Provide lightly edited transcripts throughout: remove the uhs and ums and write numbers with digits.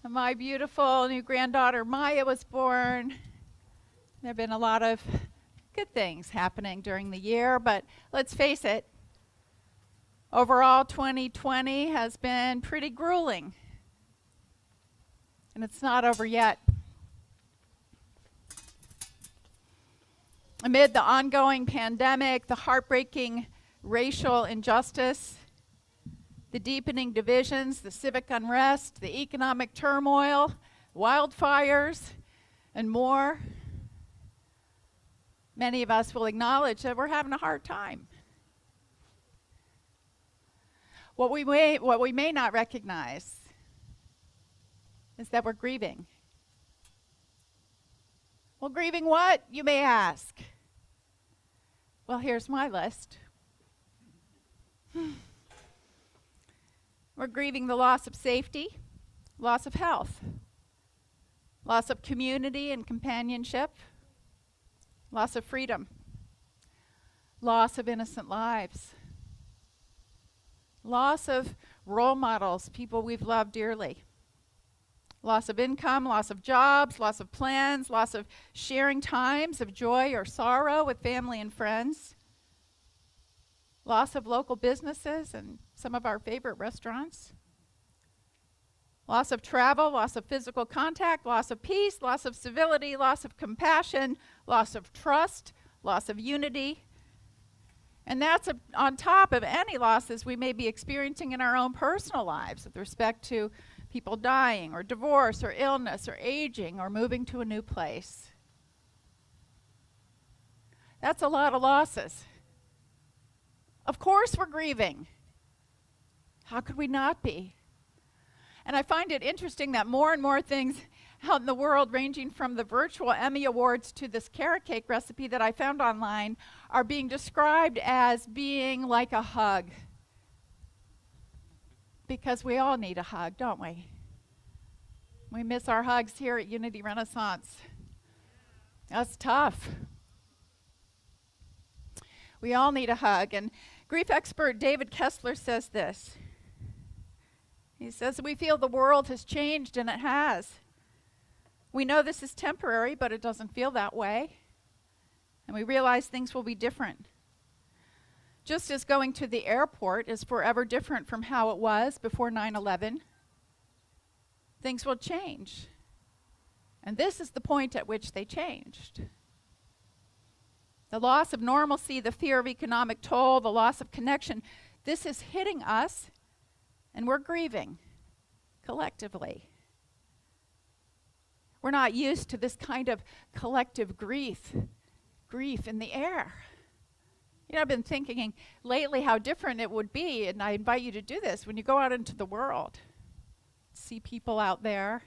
And my beautiful new granddaughter Maya was born. There have been a lot of good things happening during the year, but let's face it, overall 2020 has been pretty grueling. And it's not over yet. Amid the ongoing pandemic, the heartbreaking racial injustice, the deepening divisions, the civic unrest, the economic turmoil, wildfires, and more, many of us will acknowledge that we're having a hard time. What we may not recognize is that we're grieving. Well, grieving what, you may ask? Well, here's my list. We're grieving the loss of safety, loss of health, loss of community and companionship, loss of freedom, loss of innocent lives, loss of role models, people we've loved dearly, loss of income, loss of jobs, loss of plans, loss of sharing times of joy or sorrow with family and friends, loss of local businesses and some of our favorite restaurants, loss of travel, loss of physical contact, loss of peace, loss of civility, loss of compassion, loss of trust, loss of unity. And that's on top of any losses we may be experiencing in our own personal lives with respect to people dying or divorce or illness or aging or moving to a new place. That's a lot of losses. Of course we're grieving. How could we not be? And I find it interesting that more and more things out in the world, ranging from the virtual Emmy Awards to this carrot cake recipe that I found online, are being described as being like a hug. Because we all need a hug, don't we? We miss our hugs here at Unity Renaissance. That's tough. We all need a hug. And grief expert David Kessler says this. He says, we feel the world has changed, and it has. We know this is temporary, but it doesn't feel that way. And we realize things will be different. Just as going to the airport is forever different from how it was before 9/11, things will change. And this is the point at which they changed. The loss of normalcy, the fear of economic toll, the loss of connection, this is hitting us, and we're grieving collectively. We're not used to this kind of collective grief in the air. You know, I've been thinking lately how different it would be, and I invite you to do this when you go out into the world. See people out there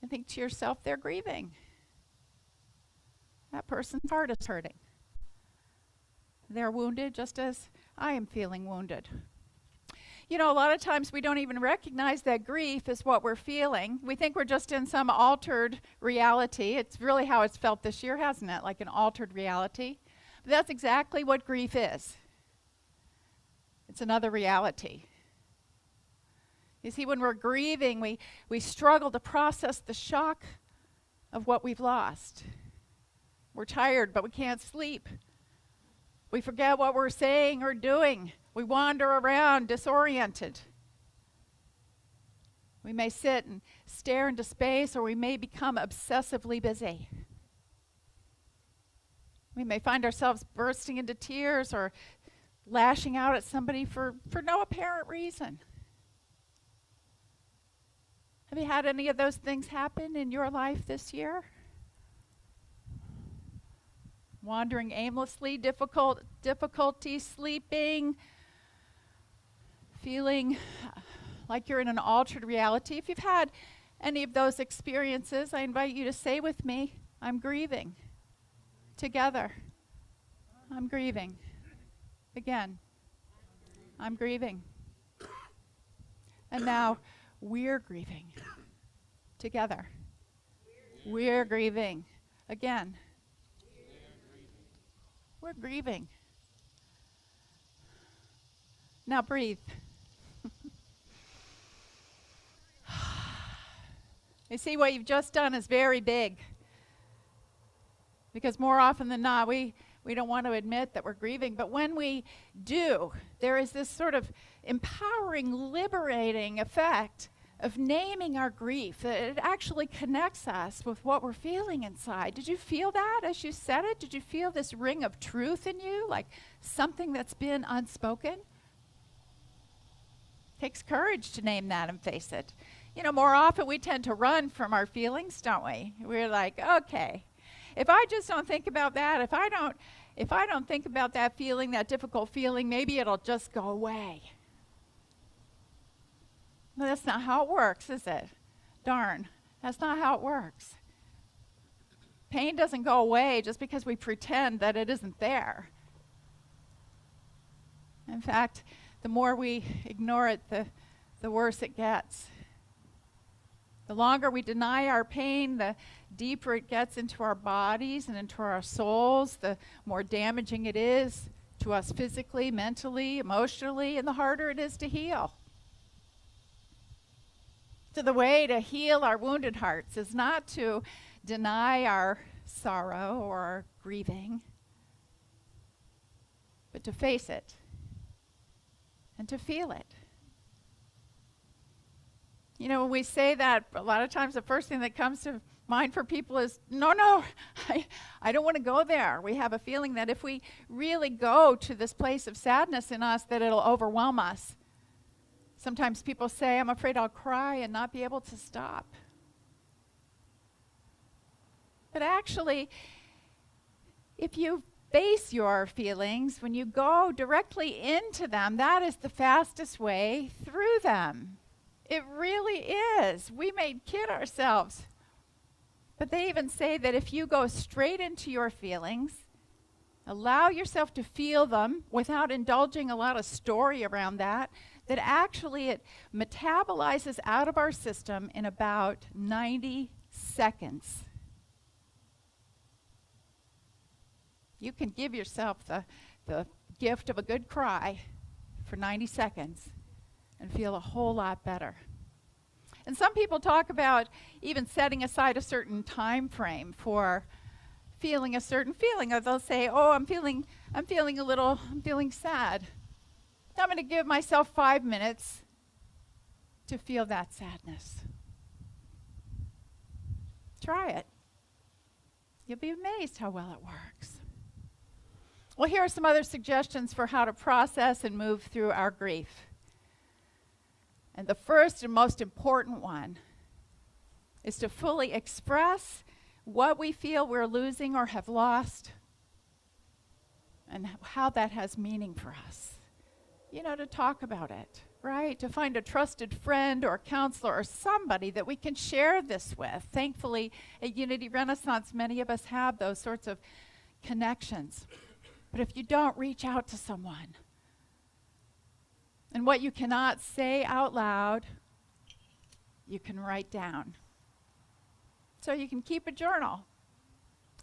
and think to yourself, they're grieving. That person's heart is hurting. They're wounded just as I am feeling wounded. You know, a lot of times we don't even recognize that grief is what we're feeling. We think we're just in some altered reality. It's really how it's felt this year, hasn't it? Like an altered reality. But that's exactly what grief is. It's another reality. You see, when we're grieving, we struggle to process the shock of what we've lost. We're tired, but we can't sleep. We forget what we're saying or doing. We wander around disoriented. We may sit and stare into space, or we may become obsessively busy. We may find ourselves bursting into tears or lashing out at somebody for no apparent reason. Have you had any of those things happen in your life this year? Wandering aimlessly, difficulty sleeping, feeling like you're in an altered reality. If you've had any of those experiences, I invite you to say with me, I'm grieving. Together. I'm grieving. Again. I'm grieving. And now we're grieving. Together. We're grieving. Again. We're grieving. Now breathe. You see, what you've just done is very big. Because more often than not, we don't want to admit that we're grieving. But when we do, there is this sort of empowering, liberating effect of naming our grief. It actually connects us with what we're feeling inside. Did you feel that as you said it? Did you feel this ring of truth in you, like something that's been unspoken? Takes courage to name that and face it. You know, more often we tend to run from our feelings, don't we? We're like, okay, if I just don't think about that, if I don't think about that feeling, that difficult feeling, maybe it'll just go away. No, that's not how it works, is it? Darn, that's not how it works. Pain doesn't go away just because we pretend that it isn't there. In fact, the more we ignore it, the worse it gets. The longer we deny our pain, the deeper it gets into our bodies and into our souls, the more damaging it is to us physically, mentally, emotionally, and the harder it is to heal. So the way to heal our wounded hearts is not to deny our sorrow or our grieving, but to face it and to feel it. You know, when we say that, a lot of times the first thing that comes to mind for people is, no, I don't want to go there. We have a feeling that if we really go to this place of sadness in us, that it'll overwhelm us. Sometimes people say, I'm afraid I'll cry and not be able to stop. But actually, if you face your feelings, when you go directly into them, that is the fastest way through them. It really is. We may kid ourselves. But they even say that if you go straight into your feelings, allow yourself to feel them without indulging a lot of story around that actually it metabolizes out of our system in about 90 seconds. You can give yourself the gift of a good cry for 90 seconds and feel a whole lot better. And some people talk about even setting aside a certain time frame for feeling a certain feeling. Or they'll say, oh, I'm feeling sad. I'm going to give myself 5 minutes to feel that sadness. Try it. You'll be amazed how well it works. Well, here are some other suggestions for how to process and move through our grief. And the first and most important one is to fully express what we feel we're losing or have lost and how that has meaning for us. You know, to talk about it, right? To find a trusted friend or counselor or somebody that we can share this with. Thankfully, at Unity Renaissance, many of us have those sorts of connections. But if you don't, reach out to someone. And what you cannot say out loud, you can write down. So you can keep a journal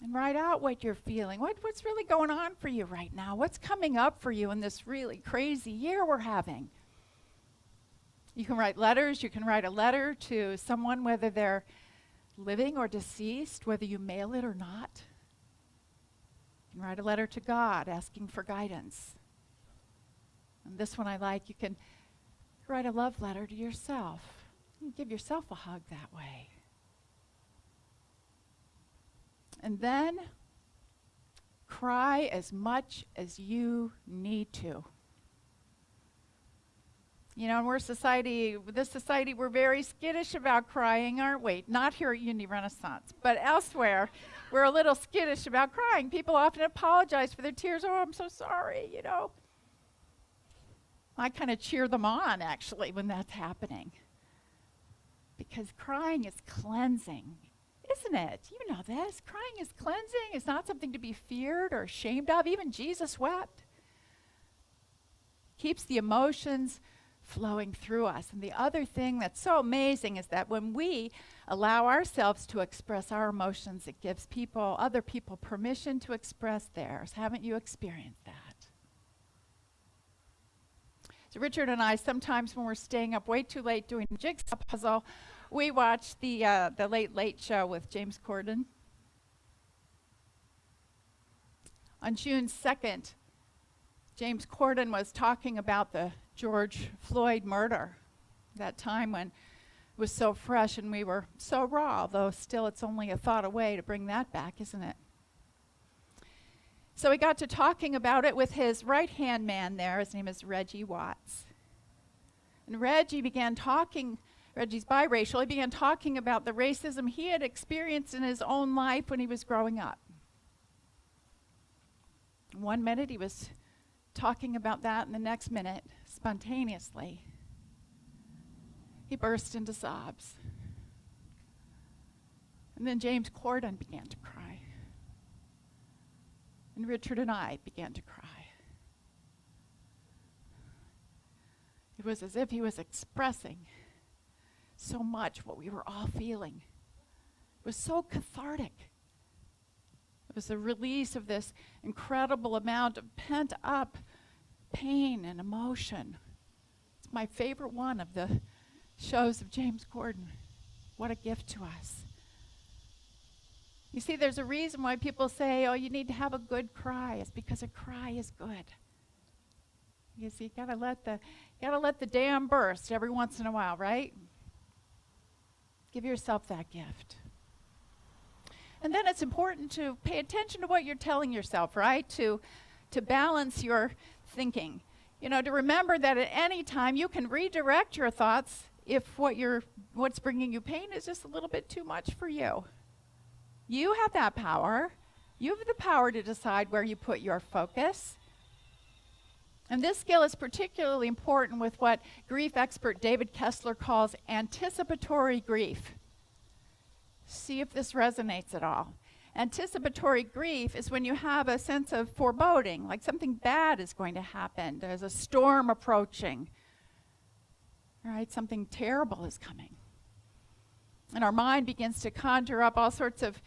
and write out what you're feeling. What's really going on for you right now? What's coming up for you in this really crazy year we're having? You can write letters. You can write a letter to someone, whether they're living or deceased, whether you mail it or not. You can write a letter to God asking for guidance. And this one I like. You can write a love letter to yourself. You can give yourself a hug that way. And then cry as much as you need to. You know, in this society, we're very skittish about crying, aren't we? Not here at Unity Renaissance, but elsewhere, we're a little skittish about crying. People often apologize for their tears. Oh, I'm so sorry, you know. I kind of cheer them on, actually, when that's happening. Because crying is cleansing. Isn't it? You know this. Crying is cleansing. It's not something to be feared or ashamed of. Even Jesus wept. Keeps the emotions flowing through us. And the other thing that's so amazing is that when we allow ourselves to express our emotions, it gives other people permission to express theirs. Haven't you experienced that? So Richard and I, sometimes when we're staying up way too late doing a jigsaw puzzle, We watched the Late Late Show with James Corden. On June 2nd, James Corden was talking about the George Floyd murder, that time when it was so fresh and we were so raw, although still it's only a thought away to bring that back, isn't it? So he got to talking about it with his right-hand man there. His name is Reggie Watts. And Reggie's biracial. He began talking about the racism he had experienced in his own life when he was growing up. 1 minute he was talking about that, and the next minute, spontaneously, he burst into sobs. And then James Corden began to cry. And Richard and I began to cry. It was as if he was expressing so much what we were all feeling. It was so cathartic. It was the release of this incredible amount of pent-up pain and emotion. It's my favorite one of the shows of James Corden. What a gift to us. You see, there's a reason why people say, oh, you need to have a good cry. It's because a cry is good. You see, you gotta let the dam burst every once in a while, right? Give yourself that gift. And then it's important to pay attention to what you're telling yourself, right? To balance your thinking. You know, to remember that at any time you can redirect your thoughts if what's bringing you pain is just a little bit too much for you. You have that power. You have the power to decide where you put your focus. And this skill is particularly important with what grief expert David Kessler calls anticipatory grief. See if this resonates at all. Anticipatory grief is when you have a sense of foreboding, like something bad is going to happen. There's a storm approaching, right? Something terrible is coming. And our mind begins to conjure up all sorts of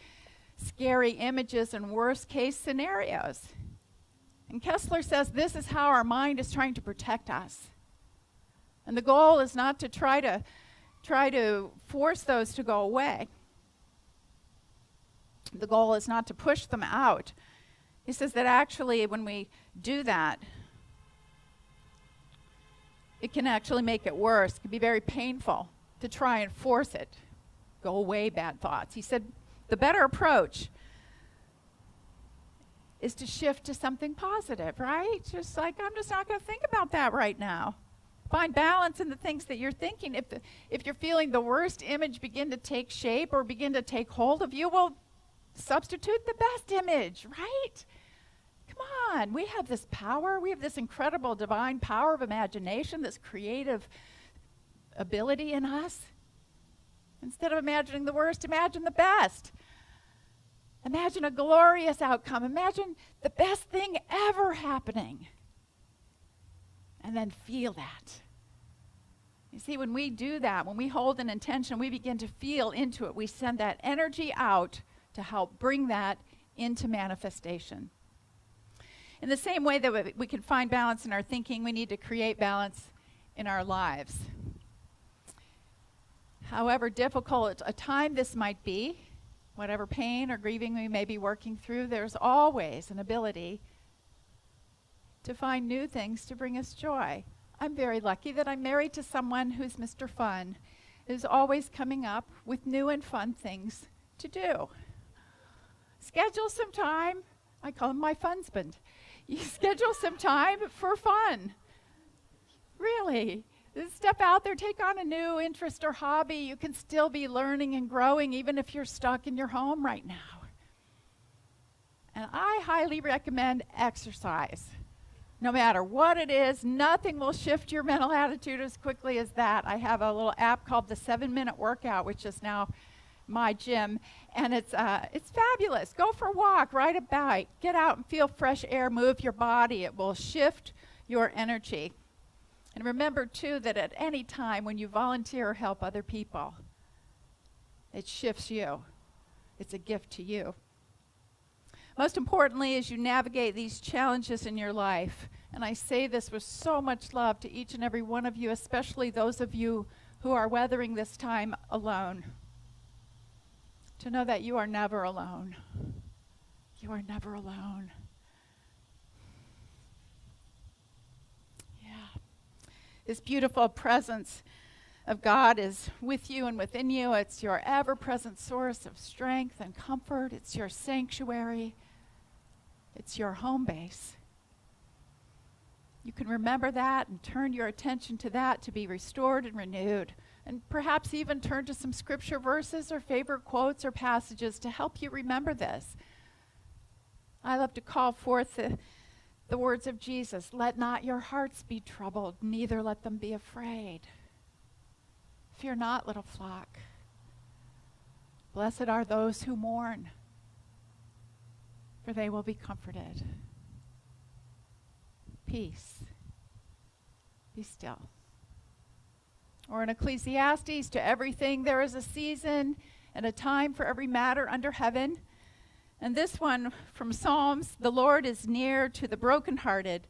scary images and worst-case scenarios. And Kessler says this is how our mind is trying to protect us. And the goal is not to try to force those to go away. The goal is not to push them out. He says that actually when we do that, it can actually make it worse. It can be very painful to try and force it. Go away, bad thoughts. He said the better approach is to shift to something positive, right? Just like, I'm just not going to think about that right now. Find balance in the things that you're thinking. If you're feeling the worst image begin to take shape or begin to take hold of you, well, substitute the best image, right? Come on, we have this power. We have this incredible divine power of imagination, this creative ability in us. Instead of imagining the worst, imagine the best. Imagine a glorious outcome. Imagine the best thing ever happening. And then feel that. You see, when we do that, when we hold an intention, we begin to feel into it. We send that energy out to help bring that into manifestation. In the same way that we can find balance in our thinking, we need to create balance in our lives. However difficult a time this might be, whatever pain or grieving we may be working through, there's always an ability to find new things to bring us joy. I'm very lucky that I'm married to someone who's Mr. Fun, who's always coming up with new and fun things to do. Schedule some time. I call him my funsband. You schedule some time for fun. Really. Step out there, take on a new interest or hobby. You can still be learning and growing even if you're stuck in your home right now. And I highly recommend exercise. No matter what it is, nothing will shift your mental attitude as quickly as that. I have a little app called the 7-Minute Workout, which is now my gym, and it's fabulous. Go for a walk, ride a bike, get out and feel fresh air, move your body. It will shift your energy. And remember, too, that at any time when you volunteer or help other people, it shifts you. It's a gift to you. Most importantly, as you navigate these challenges in your life, and I say this with so much love to each and every one of you, especially those of you who are weathering this time alone, to know that you are never alone. You are never alone. Yeah. This beautiful presence of God is with you and within you. It's your ever-present source of strength and comfort. It's your sanctuary. It's your home base. You can remember that and turn your attention to that to be restored and renewed. And perhaps even turn to some scripture verses or favorite quotes or passages to help you remember this. I love to call forth the words of Jesus. Let not your hearts be troubled, neither let them be afraid. Fear not, little flock. Blessed are those who mourn, for they will be comforted. Peace. Be still. Or in Ecclesiastes, to everything there is a season and a time for every matter under heaven. And this one from Psalms, the Lord is near to the brokenhearted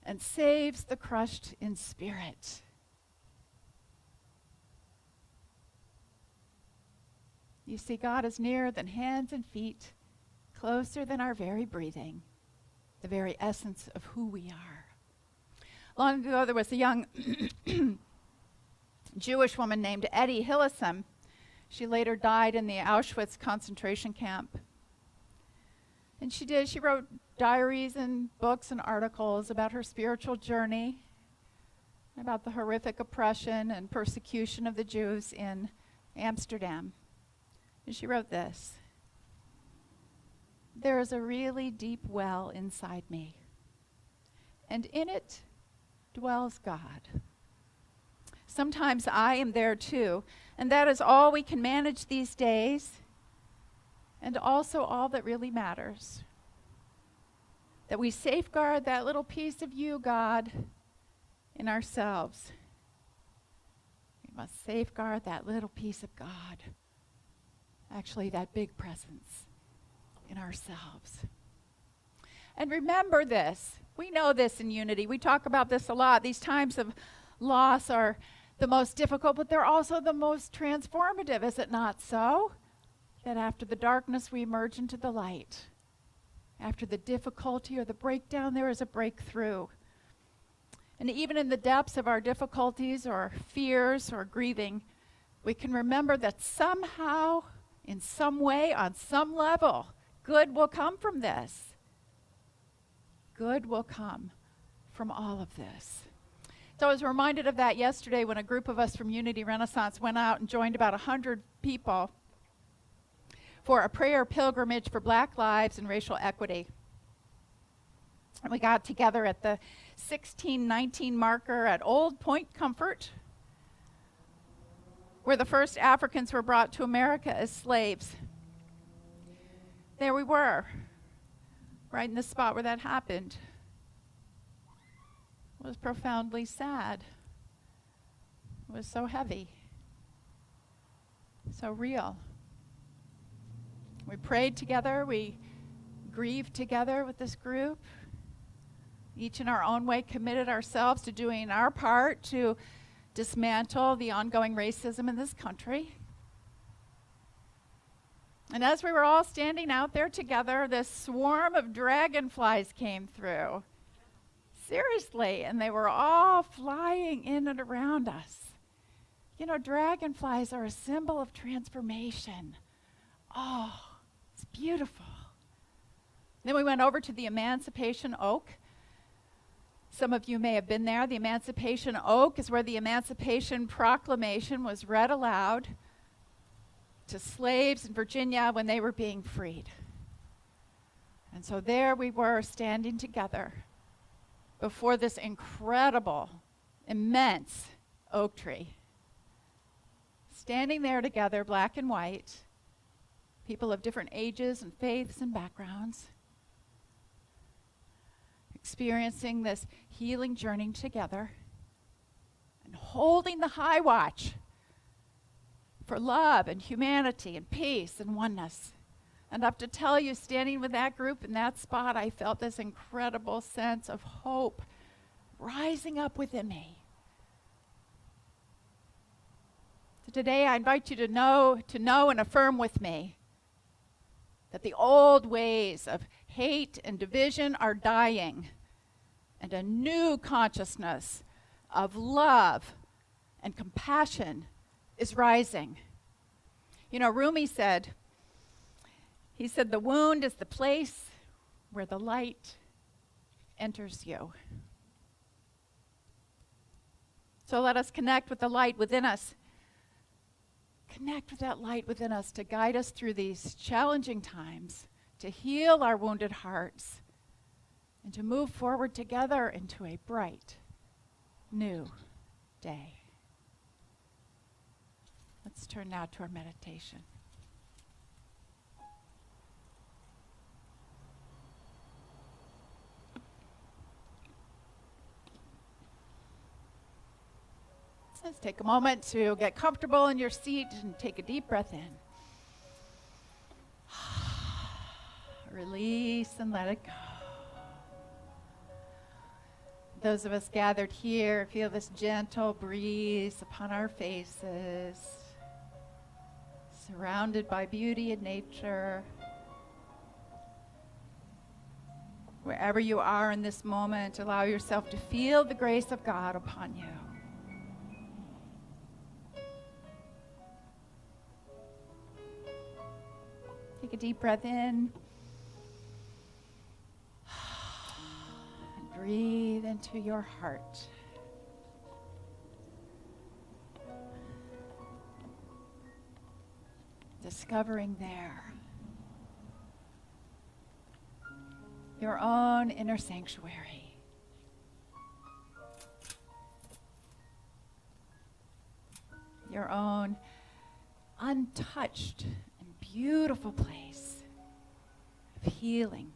and saves the crushed in spirit. You see, God is nearer than hands and feet, closer than our very breathing, the very essence of who we are. Long ago, there was a young Jewish woman named Etty Hillesum. She later died in the Auschwitz concentration camp. And she wrote diaries and books and articles about her spiritual journey, about the horrific oppression and persecution of the Jews in Amsterdam. And she wrote this: there is a really deep well inside me, and in it dwells God. Sometimes I am there too, and that is all we can manage these days, and also all that really matters. That we safeguard that little piece of you, God, in ourselves. We must safeguard that little piece of God, actually that big presence in ourselves. And remember this. We know this in Unity. We talk about this a lot. These times of loss are the most difficult, but they're also the most transformative, is it not so? That after the darkness, we emerge into the light. After the difficulty or the breakdown, there is a breakthrough. And even in the depths of our difficulties or fears or grieving, we can remember that somehow, in some way, on some level, good will come from this. Good will come from all of this. So I was reminded of that yesterday when a group of us from Unity Renaissance went out and joined about 100 people for a prayer pilgrimage for Black lives and racial equity. And we got together at the 1619 marker at Old Point Comfort, where the first Africans were brought to America as slaves. There we were, right in the spot where that happened. It was profoundly sad. It was so heavy, so real. We prayed together, we grieved together with this group. Each in our own way committed ourselves to doing our part to dismantle the ongoing racism in this country. And as we were all standing out there together, this swarm of dragonflies came through. Seriously, and they were all flying in and around us. You know, dragonflies are a symbol of transformation. Oh, it's beautiful. Then we went over to the Emancipation Oak. Some of you may have been there. The Emancipation Oak is where the Emancipation Proclamation was read aloud to slaves in Virginia when they were being freed. And so there we were standing together before this incredible, immense oak tree. Standing there together, black and white, people of different ages and faiths and backgrounds, experiencing this healing journey together and holding the high watch for love and humanity and peace and oneness. And I have to tell you, standing with that group in that spot, I felt this incredible sense of hope rising up within me. So today I invite you to know and affirm with me that the old ways of hate and division are dying, and a new consciousness of love and compassion is rising. You know, Rumi said, the wound is the place where the light enters you. So let us connect with the light within us. Connect with that light within us to guide us through these challenging times, to heal our wounded hearts, and to move forward together into a bright, new day. Let's turn now to our meditation. Let's take a moment to get comfortable in your seat and take a deep breath in. Release and let it go. Those of us gathered here, feel this gentle breeze upon our faces, surrounded by beauty and nature. Wherever you are in this moment, allow yourself to feel the grace of God upon you. Take a deep breath in. And breathe into your heart. Discovering there your own inner sanctuary. Your own untouched and beautiful place of healing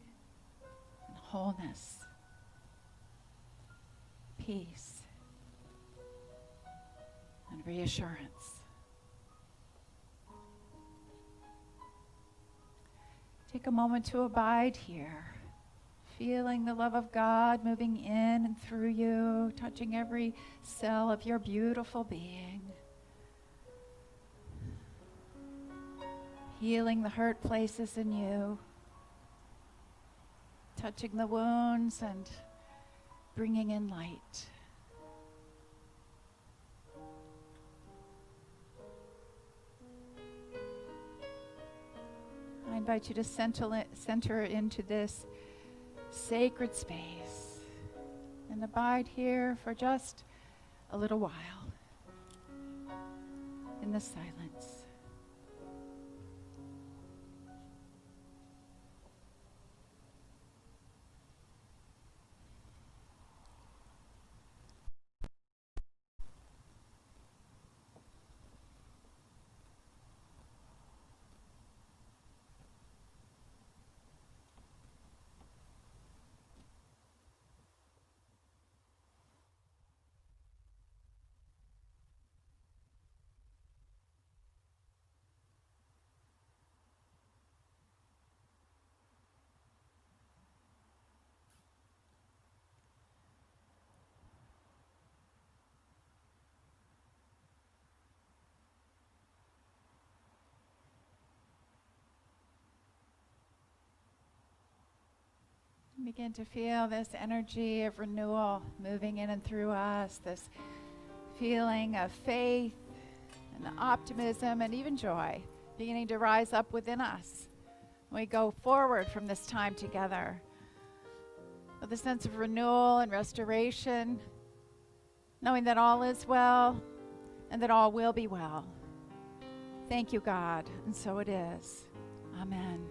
and wholeness, peace and reassurance. Take a moment to abide here, feeling the love of God moving in and through you, touching every cell of your beautiful being. Healing the hurt places in you, touching the wounds and bringing in light. I invite you to center into this sacred space and abide here for just a little while in the silence. Begin to feel this energy of renewal moving in and through us, this feeling of faith and optimism and even joy beginning to rise up within us. We go forward from this time together with a sense of renewal and restoration, knowing that all is well and that all will be well. Thank you, God, and so it is. Amen.